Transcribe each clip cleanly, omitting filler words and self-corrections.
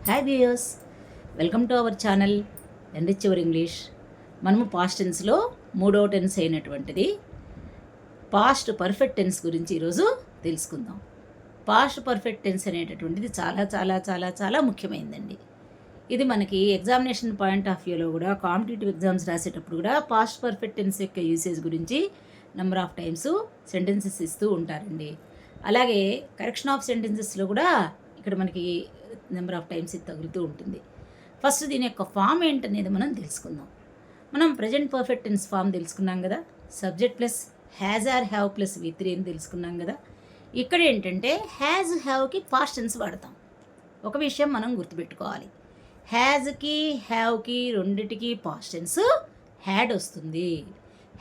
Hi viewers, welcome to our channel enrich your English. మనము past టెన్స్లో మూడో tense అయినటువంటిది past perfect tense గురించి ఈరోజు తెలుసుకుందాం. పాస్ట్ పర్ఫెక్ట్ టెన్స్ అనేటటువంటిది చాలా చాలా చాలా చాలా ముఖ్యమైనదండి. ఇది మనకి ఎగ్జామినేషన్ పాయింట్ ఆఫ్ వ్యూలో కూడా, కాంపిటేటివ్ ఎగ్జామ్స్ రాసేటప్పుడు కూడా పాస్ట్ పర్ఫెక్ట్ టెన్స్ యొక్క యూసేజ్ గురించి నెంబర్ ఆఫ్ టైమ్స్ సెంటెన్సెస్ ఇస్తూ ఉంటారండి. అలాగే కరెక్షన్ ఆఫ్ సెంటెన్సెస్లో కూడా ఇక్కడ మనకి నెంబర్ ఆఫ్ టైమ్స్ ఇది తగులుతూ ఉంటుంది. ఫస్ట్ దీని యొక్క ఫామ్ ఏంటనేది మనం తెలుసుకుందాం. మనం ప్రజెంట్ పర్ఫెక్ట్ టెన్స్ ఫామ్ తెలుసుకున్నాం కదా, subject plus has are have plus V3 అని తెలుసుకున్నాం కదా. ఇక్కడ ఏంటంటే హ్యాజ్ హ్యావ్కి పాస్ట్ టెన్స్ వాడతాం. ఒక విషయం మనం గుర్తుపెట్టుకోవాలి, హ్యాజ్కి హ్యావ్కి రెండిటికి పాస్ట్ టెన్స్ హ్యాడ్ వస్తుంది.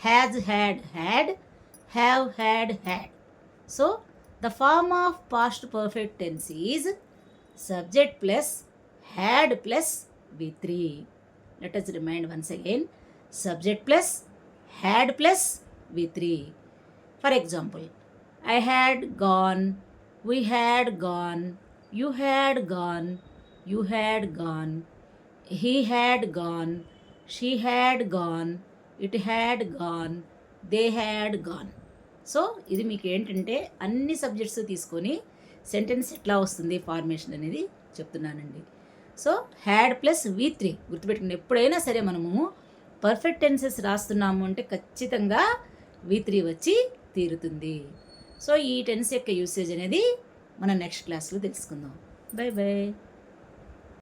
Has had had, have had had. So the form of past perfect tense is subject plus had plus V3. Let us remind once again, subject plus had plus V3. For example, I had gone, we had gone, you had gone, you had gone, he had gone, she had gone, it had gone, they had gone. So ఇది మీకు ఏంటంటే అన్ని subjects తీసుకొని sentence ఎట్లా వస్తుంది formation అనేది చెప్తున్నానండి. So had plus V3 గుర్తుపెట్టుకుని, ఎప్పుడైనా సరే మనము పర్ఫెక్ట్ టెన్సెస్ రాస్తున్నాము అంటే ఖచ్చితంగా V3 వచ్చి తీరుతుంది. సో ఈ టెన్స్ యొక్క యూసేజ్ అనేది మనం నెక్స్ట్ క్లాస్లో తెలుసుకుందాం. By by.